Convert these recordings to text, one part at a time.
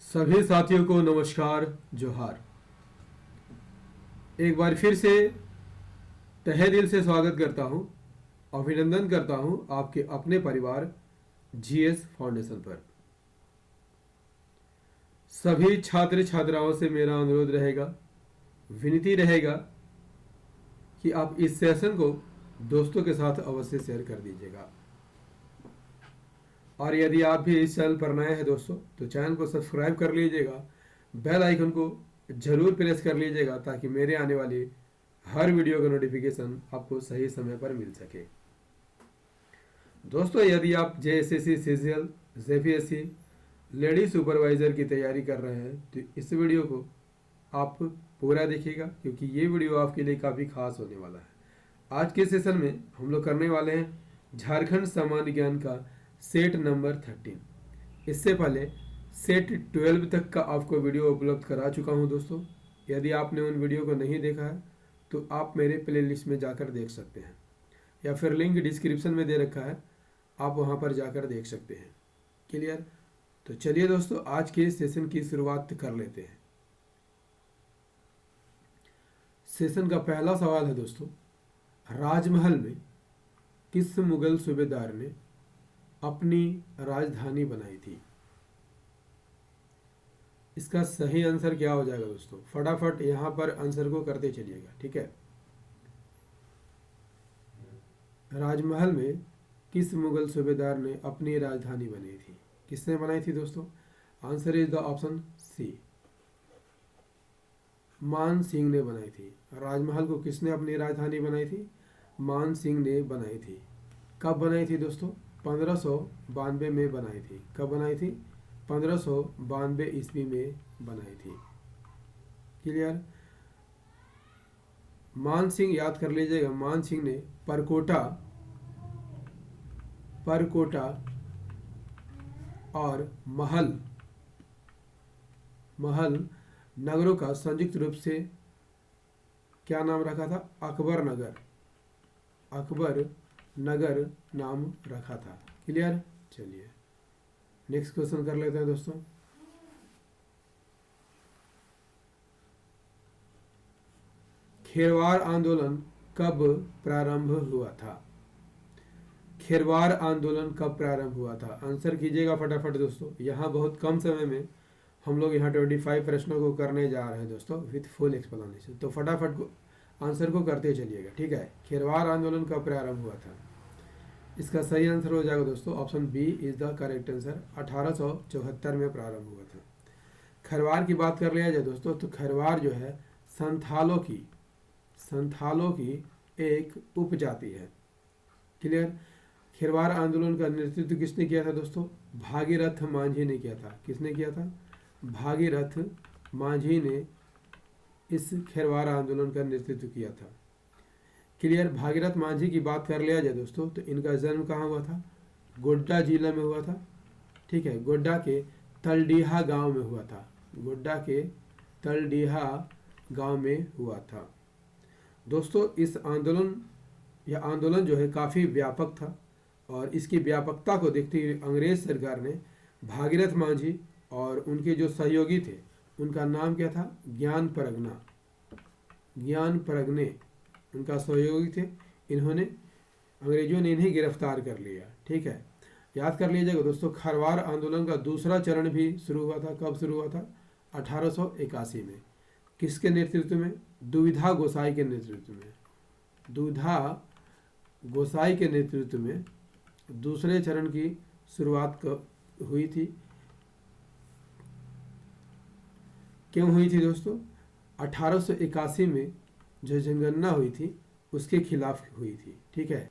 सभी साथियों को नमस्कार, जोहार। एक बार फिर से तहे दिल से स्वागत करता हूं, अभिनंदन करता हूं आपके अपने परिवार जीएस फाउंडेशन पर। सभी छात्र छात्राओं से मेरा अनुरोध रहेगा, विनती रहेगा कि आप इस सेशन को दोस्तों के साथ अवश्य शेयर कर दीजिएगा। और यदि आप भी इस चैनल पर नए हैं दोस्तों, तो चैनल को सब्सक्राइब कर लीजिएगा, बेल आइकन को जरूर प्रेस कर लीजिएगा ताकि मेरे आने वाली हर वीडियो का नोटिफिकेशन आपको सही समय पर मिल सके। दोस्तों, यदि आप JSSC, CGL, JPSC, lady supervisor की तैयारी कर रहे हैं तो इस वीडियो को आप पूरा देखिएगा, क्योंकि ये वीडियो आपके लिए काफ़ी खास होने वाला है। आज के सेशन में हम लोग करने वाले हैं झारखंड सामान्य ज्ञान का सेट नंबर 13। इससे पहले सेट 12 तक का आपको वीडियो उपलब्ध करा चुका हूं दोस्तों। यदि आपने उन वीडियो को नहीं देखा है तो आप मेरे प्लेलिस्ट में जाकर देख सकते हैं, या फिर लिंक डिस्क्रिप्शन में दे रखा है, आप वहां पर जाकर देख सकते हैं। क्लियर? तो चलिए दोस्तों, आज के सेशन की शुरुआत कर लेते हैं। सेशन का पहला सवाल है दोस्तों, राजमहल में किस मुगल सूबेदार ने अपनी राजधानी बनाई थी? इसका सही आंसर क्या हो जाएगा दोस्तों? फटाफट यहां पर आंसर को करते चलिएगा, ठीक है। राजमहल में किस मुगल सूबेदार ने अपनी राजधानी बनाई थी? किसने बनाई थी दोस्तों? Answer is the option C, Man Singh ने बनाई थी। राजमहल को किसने अपनी राजधानी बनाई थी? मान सिंह ने बनाई थी। कब बनाई थी दोस्तों? 1592 में बनाई थी। कब बनाई थी? 1592 ईस्वी में बनाई थी। क्लियर? मान सिंह याद कर लीजिएगा, मान सिंह ने परकोटा और महल नगरों का संयुक्त रूप से क्या नाम रखा था? अकबर नगर नाम रखा था। क्लियर? चलिए नेक्स्ट क्वेश्चन कर लेते हैं दोस्तों। खेरवार आंदोलन कब प्रारंभ हुआ था? खेरवार आंदोलन कब प्रारंभ हुआ था? आंसर कीजिएगा फटाफट दोस्तों। यहाँ बहुत कम समय में हम लोग यहाँ 25 प्रश्नों को करने जा रहे हैं दोस्तों, विथ फुल एक्सप्लेनेशन। तो फटाफट को आंसर को करते चलिएगा, ठीक है। खेरवार आंदोलन कब प्रारंभ हुआ था? इसका सही आंसर हो जाएगा दोस्तों, option B is the correct answer. 1874 में प्रारंभ हुआ था। खरवार की बात कर लिया जाए दोस्तों, तो खरवार जो है संथालों की एक उपजाति है। क्लियर? खरवार आंदोलन का नेतृत्व किसने किया था दोस्तों? भागीरथ मांझी ने किया था। किसने किया था? भागीरथ मांझी ने इस खरवार आंदोलन का नेतृत्व किया था। क्लियर? भागीरथ मांझी की बात कर लिया जाए दोस्तों, तो इनका जन्म कहाँ हुआ था? गोड्डा जिला में हुआ था, ठीक है। गोड्डा के तलडीहा गांव में हुआ था। गोड्डा के तलडीहा गांव में हुआ था दोस्तों। इस आंदोलन जो है काफ़ी व्यापक था, और इसकी व्यापकता को देखते हुए अंग्रेज सरकार ने भागीरथ मांझी और उनके जो सहयोगी थे, उनका नाम क्या था? ज्ञान परगने उनका सहयोगी थे। अंग्रेजों ने इन्हें गिरफ्तार कर लिया, ठीक है। याद कर लीजिएगा दोस्तों, खरवार आंदोलन का दूसरा चरण भी शुरू हुआ था। कब शुरू हुआ था? 1881 में। किसके नेतृत्व में? दुविधा गोसाई के नेतृत्व में दूसरे चरण की शुरुआत हुई थी। क्यों हुई थी दोस्तों? 1881 में जो जनगणना हुई थी उसके खिलाफ हुई थी, ठीक है।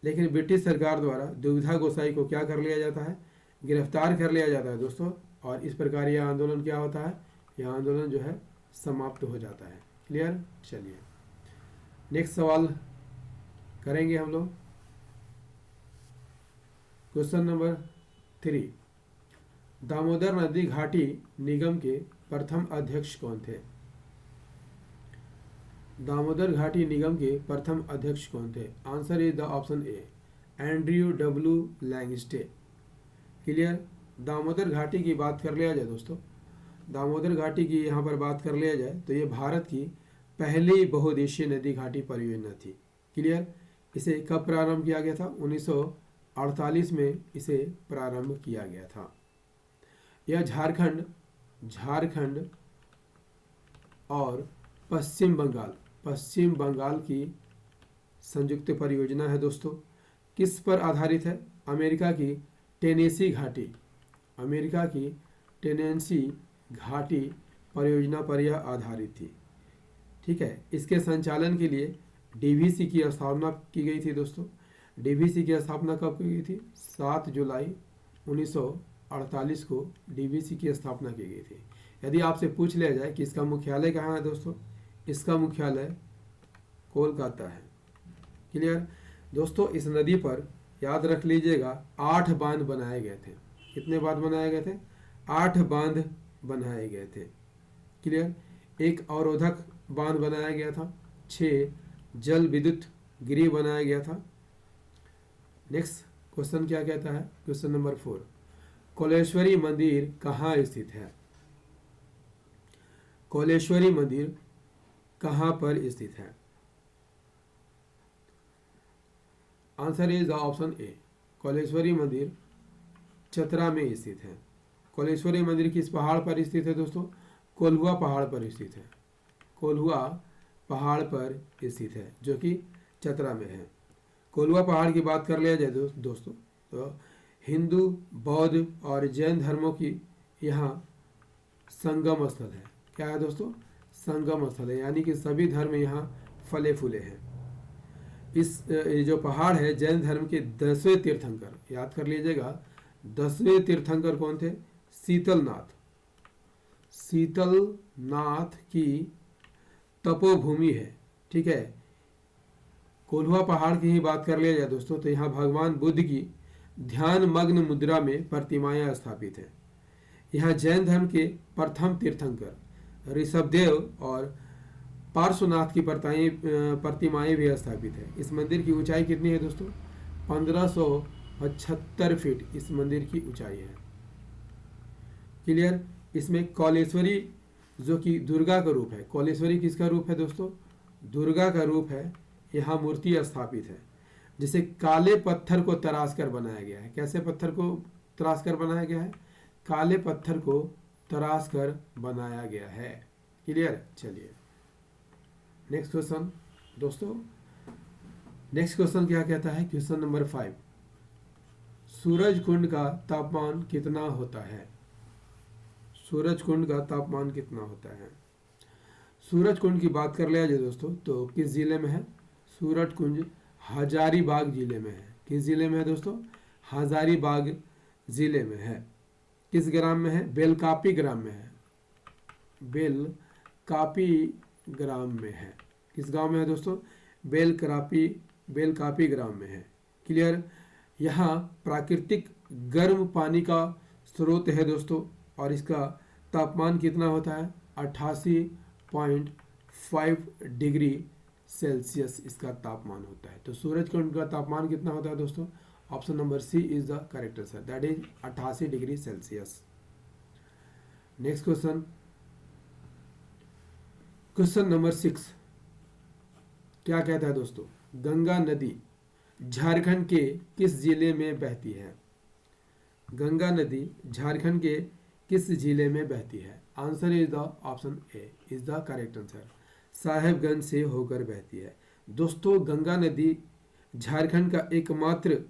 लेकिन ब्रिटिश सरकार द्वारा दुविधा गोसाई को क्या कर लिया जाता है? गिरफ्तार कर लिया जाता है दोस्तों, और इस प्रकार यह आंदोलन क्या होता है? यह आंदोलन जो है समाप्त हो जाता है। क्लियर? चलिए नेक्स्ट सवाल करेंगे हम लोग। क्वेश्चन नंबर 3, दामोदर नदी घाटी निगम के प्रथम अध्यक्ष कौन थे? दामोदर घाटी निगम के प्रथम अध्यक्ष कौन थे? Answer is the option A, Andrew W Langstay. Clear? Damodar घाटी की बात कर लिया जाए दोस्तों, दामोदर घाटी की यहाँ पर बात कर लिया जाए तो ये भारत की पहली बहुउद्देशीय नदी घाटी परियोजना थी। क्लियर। इसे कब प्रारंभ किया गया था? 1948 में इसे प्रारंभ किया गया था। यह झारखंड और पश्चिम बंगाल की संयुक्त परियोजना है दोस्तों। किस पर आधारित है? अमेरिका की टेनेसी घाटी परियोजना पर यह आधारित थी। ठीक है। इसके संचालन के लिए डीवीसी की स्थापना की गई थी दोस्तों। डीवीसी की स्थापना कब की गई थी? 7 जुलाई 1948 को डीवीसी की स्थापना की गई थी। यदि आपसे पूछ लिया जाए कि इसका मुख्यालय कहाँ है दोस्तों, इसका मुख्यालय कोलकाता है। क्लियर। दोस्तों इस नदी पर याद रख लीजिएगा 8 बांध बनाए गए थे। कितने बांध बनाए गए थे? 8 बांध बनाए गए थे। क्लियर। एक अवरोधक बांध बनाया गया था, 6 जल विद्युत गिरी बनाया गया था। नेक्स्ट क्वेश्चन क्या कहता है? क्वेश्चन नंबर 4, कोलेश्वरी मंदिर कहाँ स्थित है? कोलेश्वरी मंदिर कहाँ पर स्थित है? Answer is the option A, Koleshwari मंदिर चतरा में स्थित है। कोलेश्वरी मंदिर किस पहाड़ पर स्थित है दोस्तों? कोल्हुआ पहाड़ पर स्थित है। कोल्हुआ पहाड़ पर स्थित है जो कि चतरा में है। कोल्हुआ पहाड़ की बात कर लिया जाए दोस्तों तो हिंदू, बौद्ध और जैन धर्मों की यहाँ संगम स्थल है। क्या है दोस्तों? संगम स्थल है, यानी कि सभी धर्म यहाँ फले फूले हैं। ये जो पहाड़ है जैन धर्म के 10वें तीर्थंकर, याद कर लीजिएगा 10वें तीर्थंकर कौन थे? शीतलनाथ की तपोभूमि है। ठीक है। कोल्हुआ पहाड़ की ही बात कर लिया जाए दोस्तों तो यहाँ भगवान बुद्ध की ध्यान मग्न मुद्रा में प्रतिमाएं स्थापित है। यहाँ जैन धर्म के प्रथम तीर्थंकर ऋषभदेव और पार्श्वनाथ की प्रतिमाएं भी स्थापित है। इस मंदिर की ऊंचाई कितनी है दोस्तों? 1575 फीट इस मंदिर की ऊंचाई है। क्लियर। इसमें कौलेश्वरी जो कि दुर्गा का रूप है, कौलेश्वरी किसका रूप है दोस्तों? दुर्गा का रूप है। यहाँ मूर्ति स्थापित है जिसे काले पत्थर को तराश कर बनाया गया है। कैसे पत्थर को तराश कर बनाया गया है? काले पत्थर को तराश कर बनाया गया है। क्लियर। चलिए नेक्स्ट क्वेश्चन दोस्तों, नेक्स्ट क्वेश्चन क्या कहता है? क्वेश्चन नंबर 5, सूरज कुंड का तापमान कितना होता है? सूरज कुंड का तापमान कितना होता है? सूरज कुंड की बात कर लिया जाए दोस्तों तो किस जिले में है? सूरज कुंड हजारीबाग जिले में है। किस जिले में है दोस्तों? हजारीबाग जिले में है। किस ग्राम में है? बेलकापी ग्राम में है। बेलकापी ग्राम में है। किस गांव में है दोस्तों? बेलकापी ग्राम में है। क्लियर। यहाँ प्राकृतिक गर्म पानी का स्रोत है दोस्तों और इसका तापमान कितना होता है? 88.5 डिग्री सेल्सियस इसका तापमान होता है। तो सूरज कुंड का तापमान कितना होता है दोस्तों? Option number C is the correct answer, that is 88 degree Celsius. Next question, question number 6 क्या कहता है दोस्तों? गंगा नदी झारखंड के किस जिले में बहती है? गंगा नदी झारखंड के किस जिले में बहती है? Answer is the option A is the correct answer, Sahebganj से होकर बहती है। दोस्तों गंगा नदी झारखंड का एकमात्र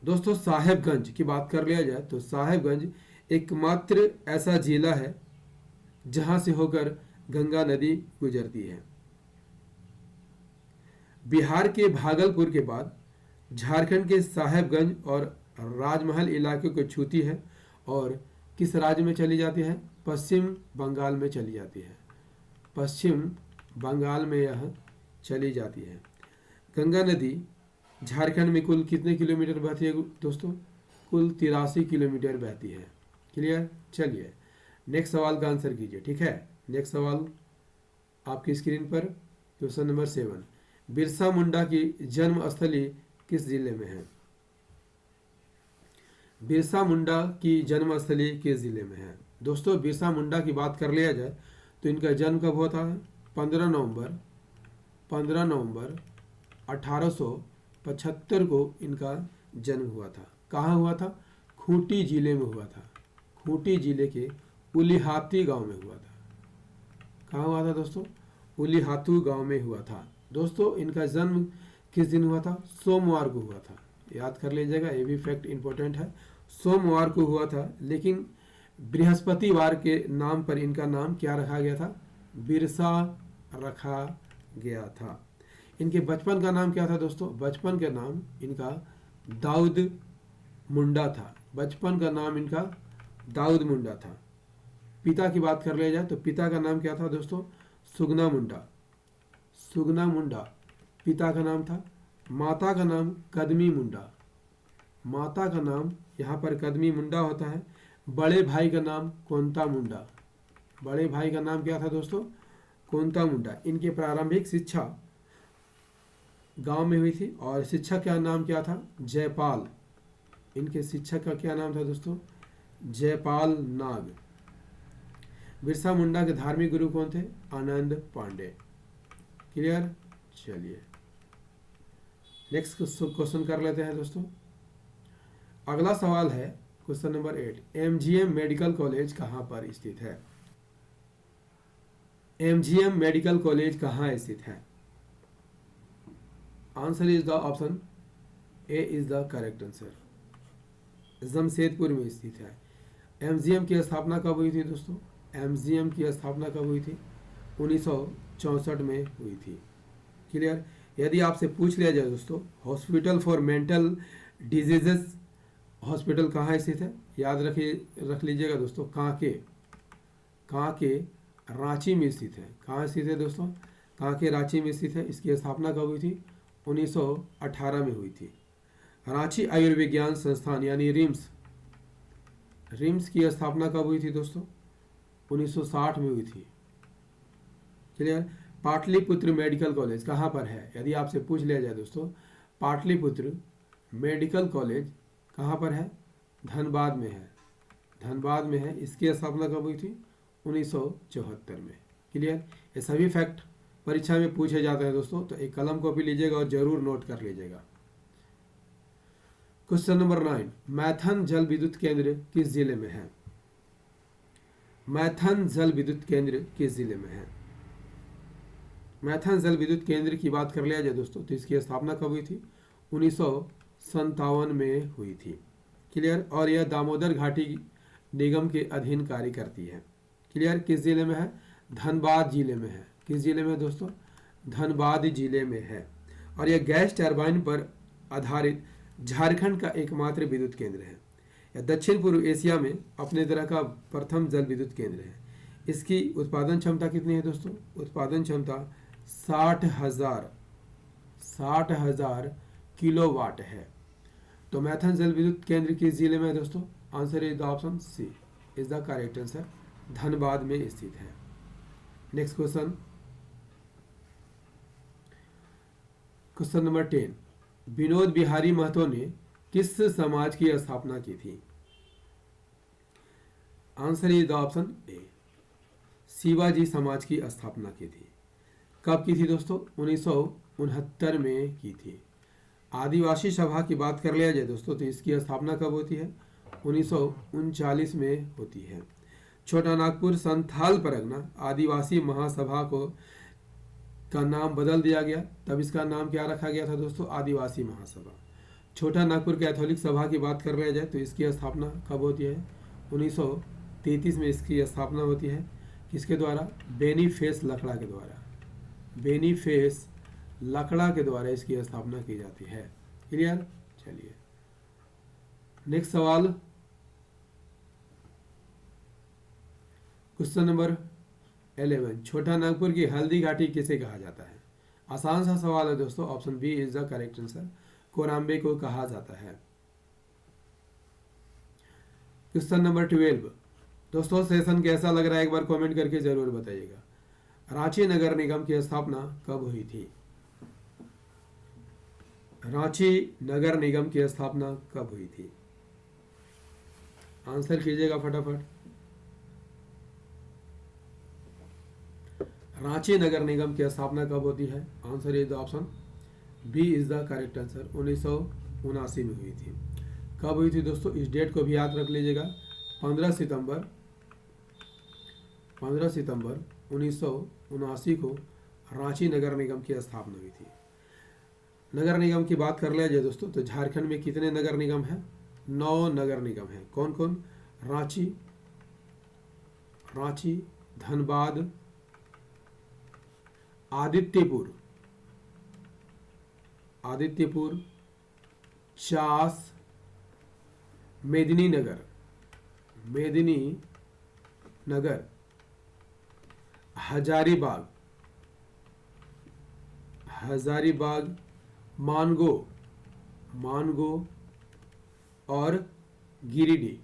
दोस्तों साहेबगंज की बात कर लिया जाए तो साहेबगंज एकमात्र ऐसा जिला है जहां से होकर गंगा नदी गुजरती है। बिहार के भागलपुर के बाद झारखंड के साहेबगंज और राजमहल इलाके को छूती है और किस राज्य में चली जाती है? पश्चिम बंगाल में चली जाती है। पश्चिम बंगाल में यह चली जाती है। गंगा नदी झारखंड में कुल कितने किलोमीटर बहती है दोस्तों? कुल 83 किलोमीटर बहती है। क्लियर। चलिए नेक्स्ट सवाल का आंसर कीजिए। ठीक है, नेक्स्ट सवाल आपकी स्क्रीन पर क्वेश्चन नंबर 7, बिरसा मुंडा की जन्म स्थली किस जिले में है? बिरसा मुंडा की जन्मस्थली किस जिले में है? दोस्तों बिरसा मुंडा की बात कर लिया जाए तो इनका जन्म कब हुआ था? 15 नवंबर 1875 को इनका जन्म हुआ था। कहाँ हुआ था? खूंटी जिले में हुआ था। खूंटी जिले के उलिहाती गांव में हुआ था। कहाँ हुआ था दोस्तों? उलिहातू गांव में हुआ था। दोस्तों इनका जन्म किस दिन हुआ था? सोमवार को हुआ था। याद कर लीजिएगा, ये भी फैक्ट इंपॉर्टेंट है। सोमवार को हुआ था, लेकिन बृहस्पतिवार के नाम पर इनका नाम क्या रखा गया था? बिरसा रखा गया था। इनके बचपन का नाम क्या था दोस्तों? बचपन का नाम इनका दाऊद मुंडा था। बचपन का नाम इनका दाऊद मुंडा था। पिता की बात कर लिया जाए तो पिता का नाम क्या था दोस्तों? सुगना मुंडा। सुगना मुंडा पिता का नाम था। माता का नाम कदमी मुंडा। माता का नाम यहाँ पर कदमी मुंडा होता है। बड़े भाई का नाम कोंता मुंडा। बड़े भाई का नाम क्या था दोस्तों? कोंता मुंडा। इनकी प्रारंभिक शिक्षा गांव में हुई थी और शिक्षक का नाम क्या था? जयपाल। इनके शिक्षक का क्या नाम था दोस्तों? जयपाल नाग। बिरसा मुंडा के धार्मिक गुरु कौन थे? आनंद पांडे। क्लियर? चलिए नेक्स्ट क्वेश्चन कर लेते हैं दोस्तों। अगला सवाल है question number 8। MGM medical college कहाँ पर स्थित है? एमजीएम मेडिकल कॉलेज कहाँ स्थित है? Answer is the option A is the correct answer. Jamshedpur में स्थित है। एमजीएम की स्थापना कब हुई थी दोस्तों? एमजीएम की स्थापना कब हुई थी? 1964 में हुई थी। क्लियर? यदि आपसे पूछ लिया जाए दोस्तों hospital for mental diseases hospital कहाँ स्थित है, याद रख लीजिएगा दोस्तों, कांके रांची में स्थित है। कहाँ स्थित है दोस्तों? कांके रांची में स्थित है। इसकी स्थापना कब हुई थी? 1918 में हुई थी। रांची आयुर्विज्ञान संस्थान यानी रिम्स की स्थापना कब हुई थी दोस्तों? 1960 में हुई थी। क्लियर? पाटलिपुत्र मेडिकल कॉलेज कहाँ पर है? यदि आपसे पूछ लिया जाए दोस्तों पाटलिपुत्र मेडिकल कॉलेज कहाँ पर है? धनबाद में है। धनबाद में है। इसकी स्थापना कब हुई थी? 1974 में। क्लियर? ये सभी फैक्ट परीक्षा में पूछे जाते हैं दोस्तों, तो एक कलम कॉपी लीजिएगा और जरूर नोट कर लीजिएगा। Question number 9। मैथन जल विद्युत केंद्र किस जिले में है? मैथन जल विद्युत केंद्र किस जिले में है? मैथन जल विद्युत केंद्र की बात कर लिया जाए दोस्तों तो इसकी स्थापना कब हुई थी? 1957 में हुई थी। क्लियर? और यह दामोदर घाटी निगम के अधीन कार्य करती है। क्लियर? किस जिले में है? धनबाद जिले में है। किस जिले में है दोस्तों? धनबाद जिले में है। और यह गैस टरबाइन पर आधारित झारखंड का एकमात्र विद्युत केंद्र है। यह दक्षिण पूर्व एशिया में अपने तरह का प्रथम जल विद्युत केंद्र है। इसकी उत्पादन क्षमता कितनी है दोस्तों? उत्पादन क्षमता 60,000 किलोवाट है। तो मैथन जल विद्युत केंद्र किस जिले में है दोस्तों? Answer is the option C is the correct answer. Dhanbad में स्थित है। Next question number 10। Vinod Bihari Mahato ने किस समाज की स्थापना की थी? Answer is the option A Shivaji समाज की स्थापना की थी। कब की थी दोस्तों? 1969 में की थी। आदिवासी सभा की बात कर लिया जाए दोस्तों तो इसकी स्थापना कब होती है? 1939 में होती है। छोटा नागपुर संथाल परगना आदिवासी महासभा का नाम बदल दिया गया, तब इसका नाम क्या रखा गया था दोस्तों? आदिवासी महासभा। छोटा नागपुर कैथोलिक सभा की बात कर लिया जाए तो इसकी स्थापना कब होती है? 1933 में इसकी स्थापना होती है। किसके द्वारा? बेनीफेस लकड़ा के द्वारा। बेनीफेस लकड़ा के द्वारा इसकी स्थापना की जाती है। क्लियर? चलिए नेक्स्ट सवाल क्वेश्चन नंबर 11। छोटा नागपुर की हल्दी घाटी किसे कहा जाता है? आसान सा सवाल है दोस्तों। Option B is the correct answer. Korambe को कहा जाता है। Question number 12। दोस्तों सेशन कैसा लग रहा है एक बार कमेंट करके जरूर बताइएगा। रांची नगर निगम की स्थापना कब हुई थी? रांची नगर निगम की स्थापना कब हुई थी? आंसर कीजिएगा फटाफट। रांची नगर निगम की स्थापना कब होती है? Answer is the option B is the correct answer. 1979 में हुई थी। कब हुई थी दोस्तों? इस डेट को भी याद रख लीजिएगा। 15 सितंबर 1979 को रांची नगर निगम की स्थापना हुई थी। नगर निगम की बात कर लिया जाए दोस्तों तो झारखंड में कितने नगर निगम हैं? 9 नगर निगम हैं। कौन कौन? रांची, धनबाद, आदित्यपुर, चास, मेदिनीनगर, हजारीबाग, मानगो और गिरिडीह।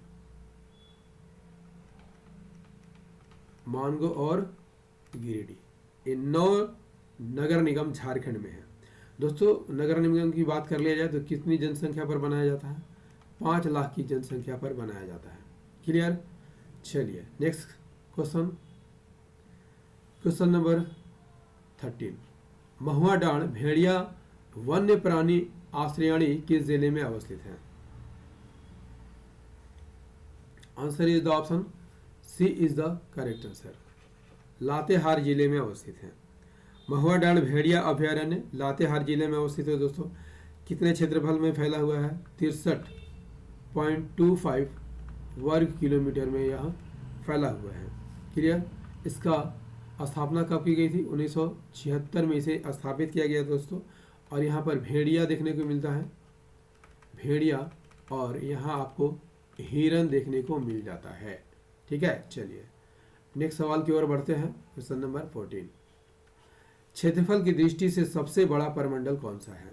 ये 9 नगर निगम झारखंड में है। दोस्तों नगर निगम की बात कर लिया जाए तो कितनी जनसंख्या पर बनाया जाता है? 5 लाख की जनसंख्या पर बनाया जाता है। क्लियर? चलिए नेक्स्ट क्वेश्चन नंबर 13। महुआडांड भेड़िया वन्य प्राणी आश्रयणी किस जिले में अवस्थित है? Answer is the option C is the correct answer. Latehar जिले में अवस्थित है। महुआडांड भेड़िया अभयारण्य लातेहार जिले में अवस्थित है दोस्तों। कितने क्षेत्रफल में फैला हुआ है? 63.25 वर्ग किलोमीटर में यह फैला हुआ है। क्लियर? इसका स्थापना कब की गई थी? 1976 में इसे स्थापित किया गया दोस्तों। और यहाँ पर भेड़िया देखने को मिलता है, भेड़िया, और यहाँ आपको हिरन देखने को मिल जाता है। ठीक है, चलिए नेक्स्ट सवाल की ओर बढ़ते हैं। Question number 14। क्षेत्रफल की दृष्टि से सबसे बड़ा परमंडल कौन सा है?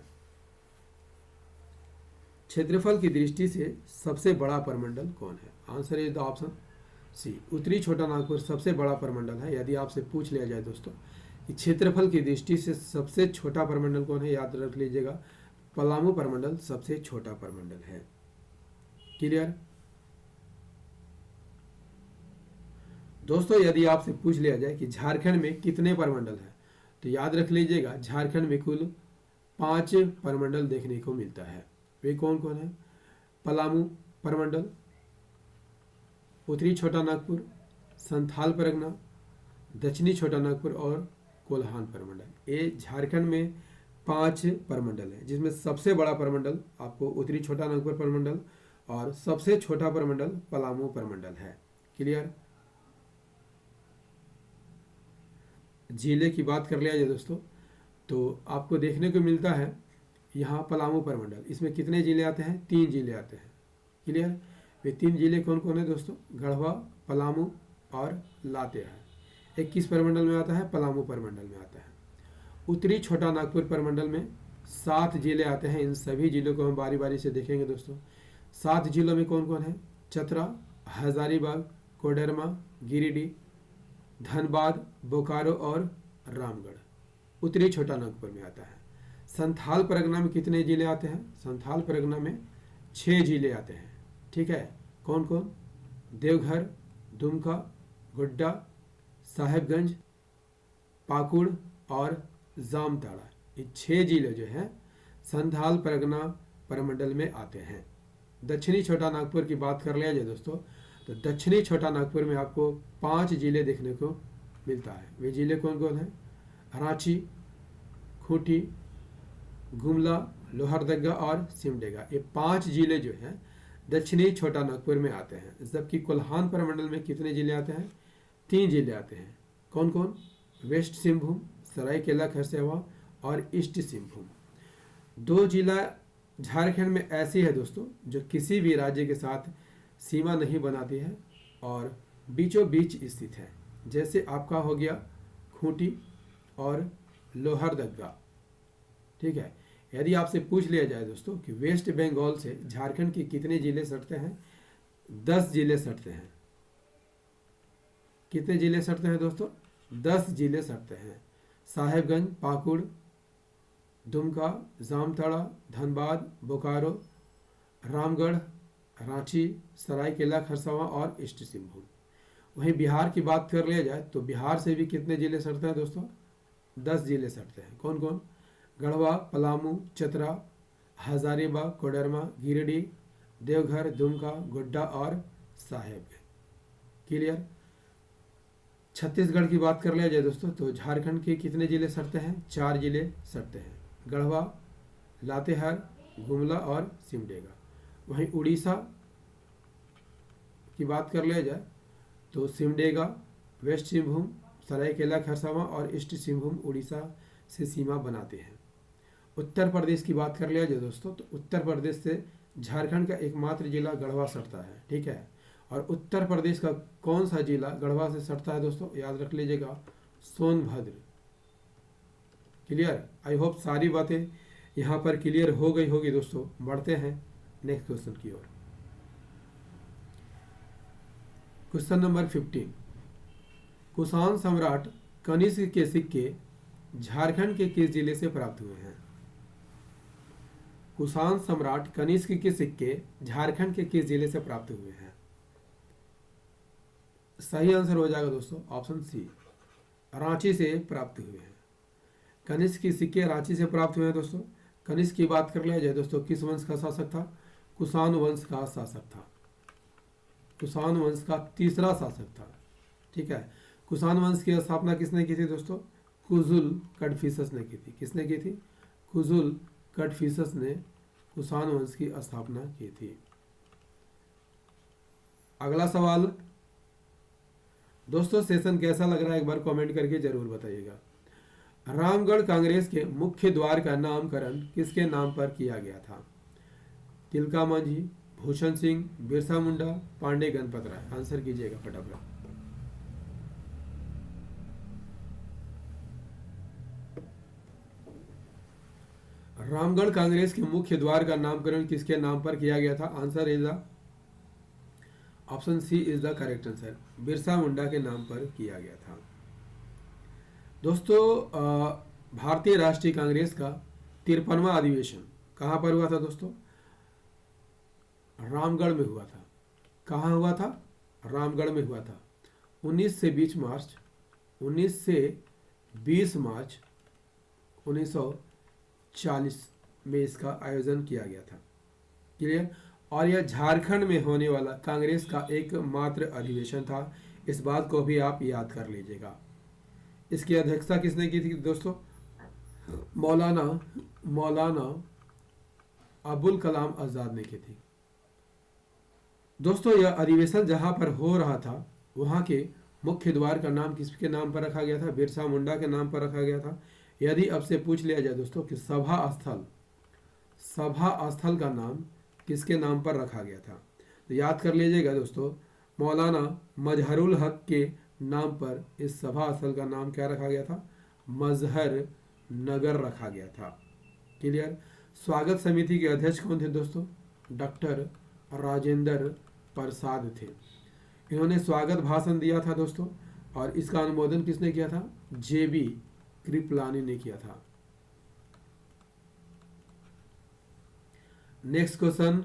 क्षेत्रफल की दृष्टि से सबसे बड़ा परमंडल कौन है? Answer is the option C, उत्तरी छोटा नागपुर सबसे बड़ा परमंडल है। यदि आपसे पूछ लिया जाए दोस्तों कि क्षेत्रफल की दृष्टि से सबसे छोटा परमंडल कौन है, याद रख लीजिएगा पलामू परमंडल सबसे छोटा परमंडल है। क्लियर? दोस्तों यदि आपसे पूछ लिया जाए कि झारखंड में कितने परमंडल है, तो याद रख लीजिएगा झारखंड में कुल 5 परमंडल देखने को मिलता है। वे कौन कौन है? पलामू परमंडल, उत्तरी छोटा नागपुर, संथाल परगना, दक्षिणी छोटा नागपुर और कोल्हान परमंडल। ये झारखंड में 5 परमंडल है, जिसमें सबसे बड़ा परमंडल आपको उत्तरी छोटा नागपुर परमंडल और सबसे छोटा परमंडल पलामू परमंडल है। क्लियर? जिले की बात कर लिया जाए दोस्तों तो आपको देखने को मिलता है यहाँ पलामू परमंडल, इसमें कितने जिले आते हैं? 3 जिले आते हैं। क्लियर? वे 3 जिले कौन कौन है दोस्तों? गढ़वा, पलामू और लातेहार। एक किस परमंडल में आता है? पलामू परमंडल में आता है। उत्तरी छोटा नागपुर परमंडल में 7 जिले आते हैं। इन सभी जिलों को हम बारी बारी से देखेंगे दोस्तों। 7 जिलों में कौन कौन है? चतरा, हजारीबाग, कोडरमा, गिरिडीह, धनबाद, बोकारो और रामगढ़। उत्तरी छोटा नागपुर में आता है। संथाल परगना में कितने जिले आते हैं? संथाल परगना में 6 जिले आते हैं। ठीक है, कौन कौन? देवघर, दुमका, गोड्डा, साहेबगंज, पाकुड़ और जामताड़ा। ये 6 जिले जो हैं संथाल परगना परमंडल में आते हैं। दक्षिणी छोटा नागपुर की बात कर लिया जाए दोस्तों तो दक्षिणी छोटा नागपुर में आपको 5 जिले देखने को मिलता है। वे जिले कौन कौन हैं? रांची, खूंटी, गुमला, लोहरदगा और सिमडेगा। ये 5 जिले जो हैं दक्षिणी छोटा नागपुर में आते हैं। जबकि कोल्हान परमंडल में कितने जिले आते हैं? 3 जिले आते हैं। कौन कौन? वेस्ट सिंहभूम, सरायकेला खरसावां और ईस्ट सिंहभूम। 2 जिला झारखंड में ऐसी है दोस्तों जो किसी भी राज्य के साथ सीमा नहीं बनाती है और बीचों बीच स्थित है। जैसे आपका हो गया खूंटी और लोहरदगा। ठीक है, यदि आपसे पूछ लिया जाए दोस्तों कि वेस्ट बंगाल से झारखंड के कितने जिले सटते हैं? 10 जिले सटते हैं। कितने जिले सटते हैं दोस्तों? 10 जिले सटते हैं। साहेबगंज, पाकुड़, दुमका, जामताड़ा, धनबाद, बोकारो, रामगढ़, रांची, सरायकेला खरसावां और ईस्ट सिंहभूम। वहीं बिहार की बात कर लिया जाए तो बिहार से भी कितने जिले सटते हैं दोस्तों? 10 जिले सटते हैं। कौन कौन? गढ़वा, पलामू, चतरा, हजारीबाग, कोडरमा, गिरिडीह, देवघर, दुमका, गोड्डा और साहेबगंज। क्लियर? छत्तीसगढ़ की बात कर लिया जाए दोस्तों तो झारखंड के कितने जिले सटते हैं? 4 जिले सटते हैं, गढ़वा, लातेहार, गुमला और सिमडेगा। वहीं उड़ीसा की बात कर लिया जाए तो सिमडेगा, वेस्ट सिंहभूम, सरायकेला खरसावां और ईस्ट सिंहभूम उड़ीसा से सीमा बनाते हैं। उत्तर प्रदेश की बात कर लिया जाए दोस्तों तो उत्तर प्रदेश से झारखंड का एकमात्र जिला गढ़वा सटता है। ठीक है, और उत्तर प्रदेश का कौन सा जिला गढ़वा से सटता है दोस्तों? याद रख लीजिएगा, सोनभद्र। क्लियर? आई होप सारी बातें यहाँ पर क्लियर हो गई होगी दोस्तों। बढ़ते हैं नेक्स्ट क्वेश्चन की ओर। क्वेश्चन नंबर 15, कुषाण सम्राट कनिष्क के सिक्के झारखंड के किस जिले से प्राप्त हुए हैं? कुषाण सम्राट कनिष्क के सिक्के झारखंड के किस जिले से प्राप्त हुए हैं? सही आंसर हो जाएगा दोस्तों ऑप्शन सी, रांची से प्राप्त हुए हैं। कनिष्क के सिक्के रांची से प्राप्त हुए हैं दोस्तों। कनिष्क की बात कर लिया जाए दोस्तों, किस वंश का शासक था? कुषाण वंश का शासक था। कुषाण वंश का तीसरा शासक था। ठीक है, कुषाण वंश की स्थापना किसने की थी दोस्तों? कुजुल कड़फिसस ने की थी। किसने की थी? कुजुल कड़फिसस ने कुषाण वंश की स्थापना की थी। अगला सवाल दोस्तों, सेशन कैसा लग रहा है एक बार कमेंट करके जरूर बताइएगा। रामगढ़ कांग्रेस के मुख्य द्वार का नामकरण किसके नाम पर किया गया था? तिलका मांझी, भूषण सिंह, बिरसा मुंडा, पांडे गणपत राय। आंसर कीजिएगा फटाफट। रामगढ़ कांग्रेस के मुख्य द्वार का नामकरण किसके नाम पर किया गया था? Answer is the option C is the correct answer, Birsa Munda के नाम पर किया गया था। दोस्तों, भारतीय राष्ट्रीय कांग्रेस का 53वां अधिवेशन कहां पर हुआ था दोस्तों? रामगढ़ में हुआ था। कहां हुआ था? रामगढ़ में हुआ था। 19 से 20 मार्च 1940 में इसका आयोजन किया गया था। क्लियर? और यह झारखंड में होने वाला कांग्रेस का एकमात्र अधिवेशन था। इस बात को भी आप याद कर लीजिएगा। इसकी अध्यक्षता किसने की थी दोस्तों? मौलाना अबुल कलाम आजाद ने की थी। दोस्तों, यह अधिवेशन जहां पर हो रहा था वहां के मुख्य द्वार का नाम किसके नाम पर रखा गया था? बिरसा मुंडा के नाम पर रखा गया था। यदि अब से पूछ लिया जाए दोस्तों कि सभा स्थल का नाम किसके नाम पर रखा गया था, तो याद कर लीजिएगा दोस्तों, मौलाना मजहरुल हक के नाम पर इस सभा स्थल का नाम क्या रखा गया था? मजहर नगर रखा गया था। क्लियर? स्वागत समिति के अध्यक्ष कौन थे दोस्तों? डॉक्टर राजेंद्र प्रसाद थे। इन्होंने स्वागत भाषण दिया था दोस्तों, और इसका अनुमोदन किसने किया था? जेबी कृपलानी ने किया था। Next question,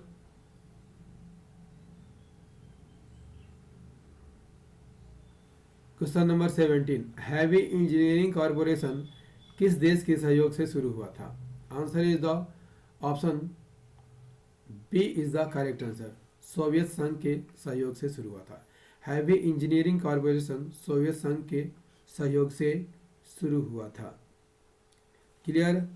question number 17, heavy engineering corporation किस देश के सहयोग से शुरू हुआ था? Answer is the option B is the correct answer, Soviet संघ के सहयोग से शुरू हुआ था। हैवी इंजीनियरिंग कॉरपोरेशन सोवियत संघ के सहयोग से शुरू हुआ था। क्लियर?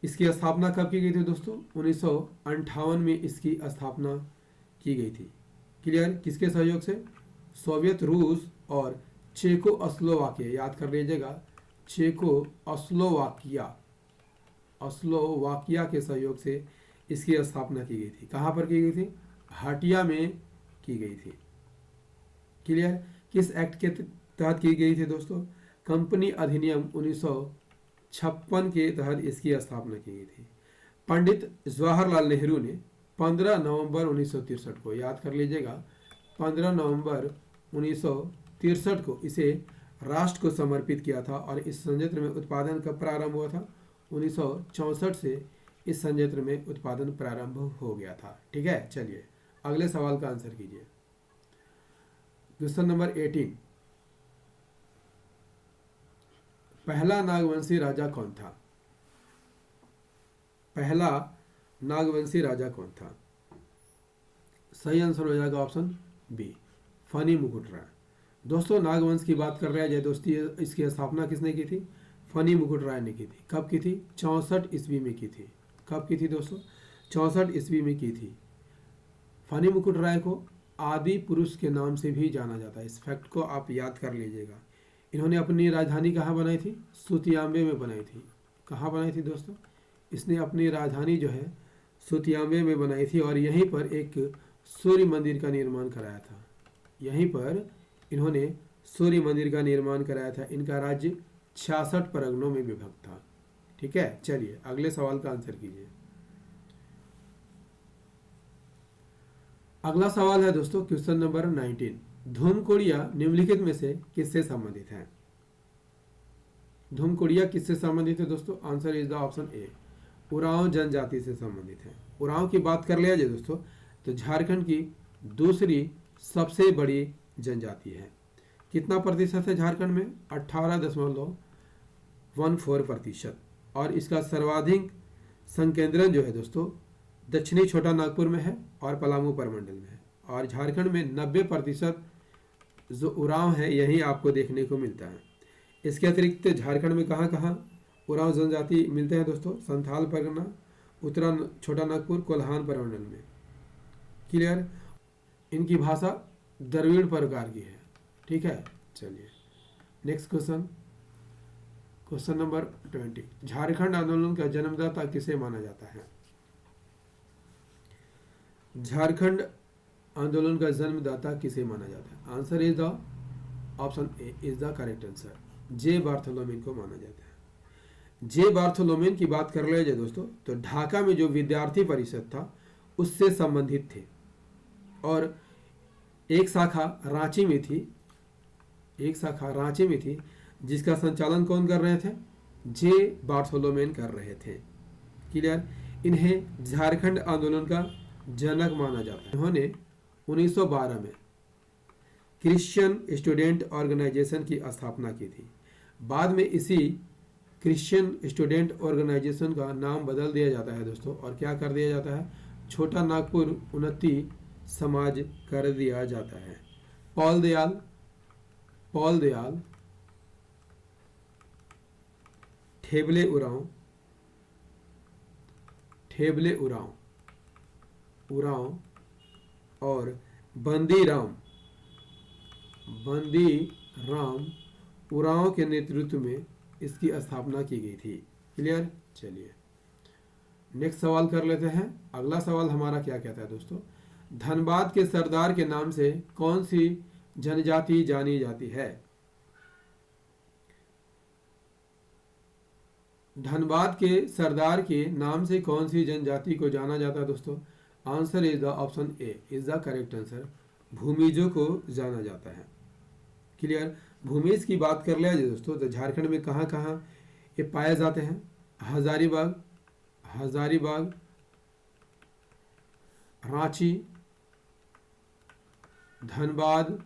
इसकी स्थापना कब की गई थी दोस्तों? 1958 में इसकी स्थापना की गई थी। क्लियर? किसके सहयोग से? सोवियत रूस और चेकोस्लोवाकिया, याद कर लीजिएगा, चेकोस्लोवाकिया के सहयोग से इसकी स्थापना की गई थी। कहाँ पर की गई थी? हाटिया में की गई थी। क्लियर? किस एक्ट के तहत की गई थी दोस्तों? कंपनी अधिनियम 1956 के तहत इसकी स्थापना की गई थी। पंडित जवाहरलाल नेहरू ने 15 नवंबर 1963 को, याद कर लीजिएगा, 15 नवंबर 1963 को इसे राष्ट्र को समर्पित किया था। और इस संयंत्र में उत्पादन कब प्रारंभ हुआ था? 1964 से इस संयंत्र में उत्पादन प्रारंभ हो गया था। ठीक है, चलिए अगले सवाल का आंसर कीजिए। क्वेश्चन नंबर 18, पहला नागवंशी राजा कौन था? पहला नागवंशी राजा कौन था? सही आंसर हो जाएगा ऑप्शन बी, फनी मुकुट राय। दोस्तों नागवंश की बात कर रहे हैं जय दोस्ती, इसकी स्थापना किसने की थी? फनी मुकुट राय ने की थी। कब की थी? 64 ईस्वी में की थी। कब की थी दोस्तों? 64 ईस्वी में की थी। फनी मुकुट राय को आदि पुरुष के नाम से भी जाना जाता है। इस फैक्ट को आप याद कर लीजिएगा। इन्होंने अपनी राजधानी कहाँ बनाई थी? सुतियाम्बे में बनाई थी। कहाँ बनाई थी दोस्तों? इसने अपनी राजधानी जो है सुतियाम्बे में बनाई थी और यहीं पर एक सूर्य मंदिर का निर्माण कराया था। यहीं पर इन्होंने सूर्य मंदिर का निर्माण कराया था। इनका राज्य 66 परगनों में विभक्त था। ठीक है, चलिए अगले सवाल का आंसर कीजिए। अगला सवाल है दोस्तों क्वेश्चन नंबर 19, धूमकोड़िया निम्नलिखित में से किससे संबंधित है? धूमकोड़िया किससे संबंधित है दोस्तों? आंसर इज द ऑप्शन ए, उरांव जनजाति से संबंधित है। उरांव की बात कर लिया जाए दोस्तों तो झारखंड की दूसरी सबसे बड़ी जनजाति है। कितना प्रतिशत है झारखंड में? 18.14%। और इसका सर्वाधिक संकेंद्रण जो है दोस्तों दक्षिणी छोटा नागपुर में है और पलामू प्रमंडल में है। और झारखंड में 90% जो उरांव है यही आपको देखने को मिलता है। इसके अतिरिक्त झारखंड में कहाँ कहाँ उरांव जनजाति मिलते हैं दोस्तों? संथाल परगना, उत्तरा छोटा नागपुर, कोल्हान प्रमंडल में। क्लियर? इनकी भाषा द्रविड़ प्रकार की है। ठीक है, चलिए next question, question number 20, Jharkhand आंदोलन का जन्मदाता किसे माना जाता है? झारखंड आंदोलन का जन्मदाता किसे माना जाता है? Answer is the option A is the correct answer, J Bartholomew को माना जाता है। जे बार्थोलोमेन की बात कर ले जाए दोस्तों तो ढाका में जो विद्यार्थी परिषद था उससे संबंधित थे और एक शाखा रांची में थी, एक शाखा रांची में थी जिसका संचालन कौन कर रहे थे? जे बार्थोलोमेन कर रहे थे। क्लियर? इन्हें झारखंड आंदोलन का जनक माना जाता है। इन्होंने 1912 में क्रिश्चियन स्टूडेंट ऑर्गेनाइजेशन की स्थापना की थी। बाद में इसी क्रिश्चियन स्टूडेंट ऑर्गेनाइजेशन का नाम बदल दिया जाता है दोस्तों और क्या कर दिया जाता है? छोटा नागपुर उन्नति समाज कर दिया जाता है। पॉल दयाल ठेबले उरांव और बंदी राम उरांव के नेतृत्व में इसकी स्थापना की गई थी। क्लियर? चलिए नेक्स्ट सवाल कर लेते हैं। अगला सवाल हमारा क्या कहता है दोस्तों? धनबाद के सरदार के नाम से कौन सी जनजाति जानी जाती है? धनबाद के सरदार के नाम से कौन सी जनजाति को जाना जाता है दोस्तों? Answer is the option A is the correct answer, भूमिजों को जाना जाता है। क्लियर? भूमिज की बात कर लिया जाए दोस्तों तो झारखंड में कहाँ कहाँ ये पाए जाते हैं? हजारीबाग, रांची, धनबाद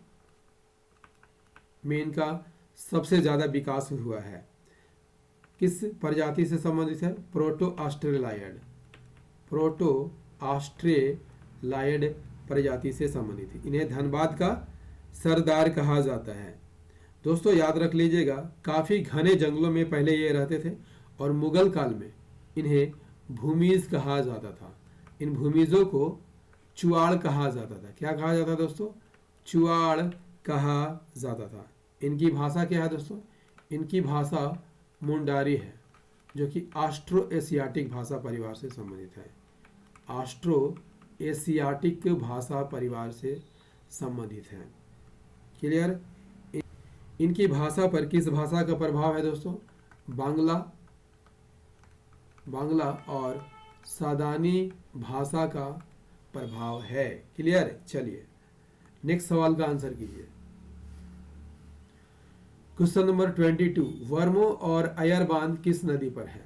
में इनका सबसे ज्यादा विकास हुआ है। किस प्रजाति से संबंधित है? प्रोटो ऑस्ट्रेलाइड प्रजाति से संबंधित है। इन्हें धनबाद का सरदार कहा जाता है। दोस्तों याद रख लीजिएगा, काफी घने जंगलों में पहले ये रहते थे और मुगल काल में इन्हें भूमिज कहा जाता था। इन भूमिजों को चुआड़ कहा जाता था। क्या कहा जाता दोस्तों? चुआड़ कहा जाता था। इनकी भाषा क्या है दोस्तों? इनकी भाषा मुंडारी है जो कि ऑस्ट्रो एशियाटिक भाषा परिवार से संबंधित है। ऑस्ट्रो एशियाटिक भाषा परिवार से संबंधित है। क्लियर? इनकी भाषा पर किस भाषा का प्रभाव है दोस्तों? बांग्ला और सादानी भाषा का प्रभाव है। क्लियर? चलिए नेक्स्ट सवाल का आंसर कीजिए। क्वेश्चन नंबर 22, वर्मो और अयर बांध किस नदी पर है?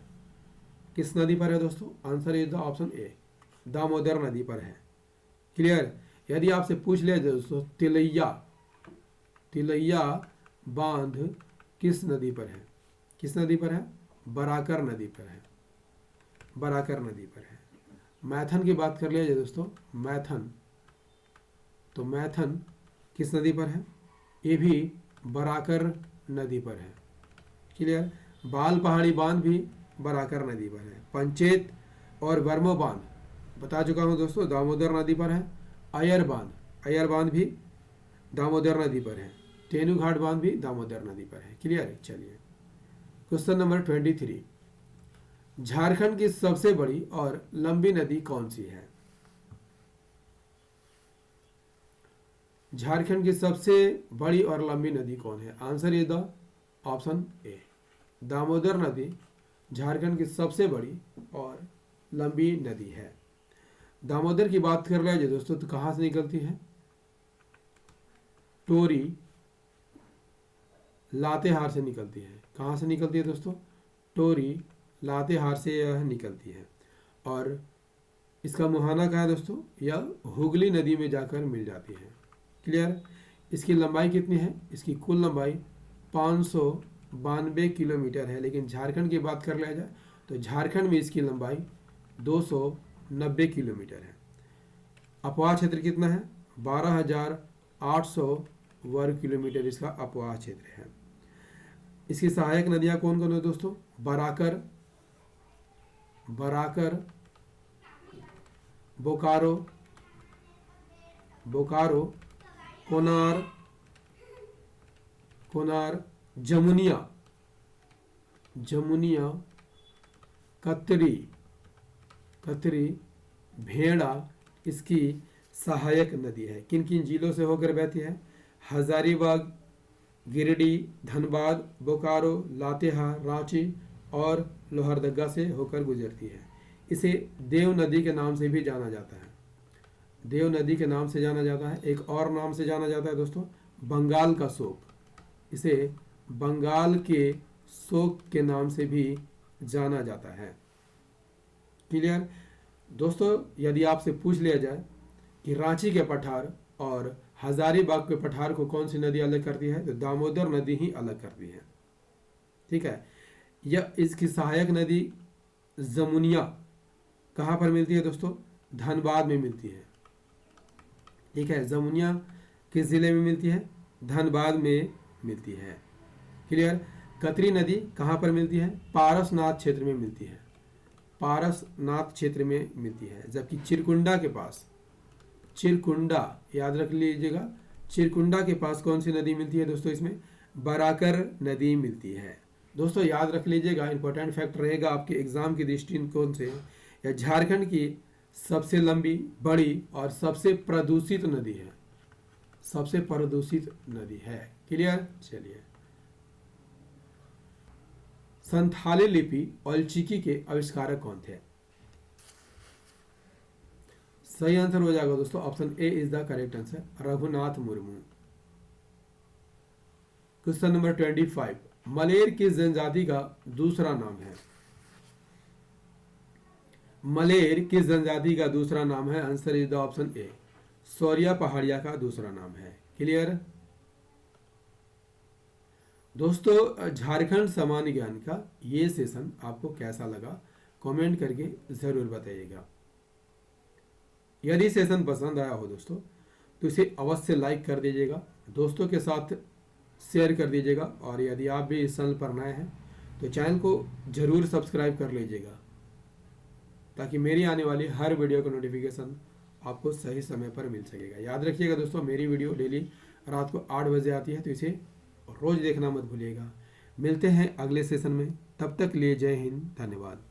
किस नदी पर है दोस्तों? आंसर इज द ऑप्शन ए, दामोदर नदी पर है। क्लियर। यदि आपसे पूछ लिया जाए दोस्तों तिलैया बांध किस नदी पर है? किस नदी पर है? बराकर नदी पर है, बराकर नदी पर है। मैथन की बात कर लिया जाए दोस्तों, मैथन, तो मैथन किस नदी पर है? ये भी बराकर नदी पर है। क्लियर। बाल पहाड़ी बांध भी बराकर नदी पर है। पंचेत और वर्मो बांध बता चुका हूँ दोस्तों, दामोदर नदी पर है। अयर बांध भी दामोदर नदी पर है। तेनूघाट बांध भी दामोदर नदी पर है। क्लियर। चलिए क्वेश्चन नंबर 23, झारखंड की सबसे बड़ी और लंबी नदी कौन सी है? झारखंड की सबसे बड़ी और लंबी नदी कौन है? आंसर इज द ऑप्शन ए, दामोदर नदी झारखंड की सबसे बड़ी और लंबी नदी है। दामोदर की बात कर रहे हैं दोस्तों, तो कहाँ से निकलती है? टोरी लातेहार से निकलती है। कहाँ से निकलती है दोस्तों? टोरी लातेहार से यह निकलती है। और इसका मुहाना कहाँ है दोस्तों? यह हुगली नदी में जाकर मिल जाती है। क्लियर। इसकी लंबाई कितनी है? इसकी कुल लंबाई 592 किलोमीटर है, लेकिन झारखंड की बात कर लिया जाए तो झारखंड में इसकी लंबाई 290 किलोमीटर है। अपवाह क्षेत्र कितना है? 12,800 वर्ग किलोमीटर इसका अपवाह क्षेत्र है। इसकी सहायक नदियां कौन कौन है दोस्तों? बराकर, बोकारो, कोनार, जमुनिया, कतरी, भेड़ा इसकी सहायक नदी है। किन किन जिलों से होकर बहती है? हजारीबाग, गिरिडीह, धनबाद, बोकारो, लातेहार, रांची और लोहरदगा से होकर गुजरती है। इसे देव नदी के नाम से भी जाना जाता है। देव नदी के नाम से जाना जाता है। एक और नाम से जाना जाता है दोस्तों, बंगाल का शोक। इसे बंगाल के शोक के नाम से भी जाना जाता है। क्लियर। दोस्तों यदि आपसे पूछ लिया जाए कि रांची के पठार और हजारीबाग के पठार को कौन सी नदी अलग करती है, तो दामोदर नदी ही अलग करती है। ठीक है। यह इसकी सहायक नदी जमुनिया कहाँ पर मिलती है दोस्तों? धनबाद में मिलती है। ठीक है। जमुनिया किस जिले में मिलती है? धनबाद में मिलती है। क्लियर। कतरी नदी कहाँ पर मिलती है? पारसनाथ क्षेत्र में मिलती है। पारसनाथ क्षेत्र में मिलती है। जबकि चिरकुंडा के पास, चिरकुंडा याद रख लीजिएगा, चिरकुंडा के पास कौन सी नदी मिलती है दोस्तों? इसमें बराकर नदी मिलती है। दोस्तों याद रख लीजिएगा, इंपॉर्टेंट फैक्ट रहेगा आपके एग्जाम की दृष्टिकोण से, यह झारखंड की सबसे लंबी, बड़ी और सबसे प्रदूषित नदी है। सबसे प्रदूषित नदी है। क्लियर। चलिए संथाली लिपि और चिकी के आविष्कारक कौन थे? सही आंसर हो जाएगा दोस्तों, option A is the correct answer, Raghunath Murmu. Question number 25, मलेर किस जनजाति का दूसरा नाम है? मलेर किस जनजाति का दूसरा नाम है? Answer is the option A, Sauria Paharia का दूसरा नाम है। क्लियर। दोस्तों झारखंड सामान्य ज्ञान का ये सेशन आपको कैसा लगा कमेंट करके जरूर बताइएगा। यदि सेशन पसंद आया हो दोस्तों तो इसे अवश्य लाइक कर दीजिएगा, दोस्तों के साथ शेयर कर दीजिएगा, और यदि आप भी इस चैनल पर नए हैं तो चैनल को जरूर सब्सक्राइब कर लीजिएगा ताकि मेरी आने वाली हर वीडियो का नोटिफिकेशन आपको सही समय पर मिल सकेगा। याद रखिएगा दोस्तों, मेरी वीडियो डेली रात को 8 बजे आती है, तो इसे रोज देखना मत भूलिएगा। मिलते हैं अगले सेशन में, तब तक लिए जय हिंद, धन्यवाद।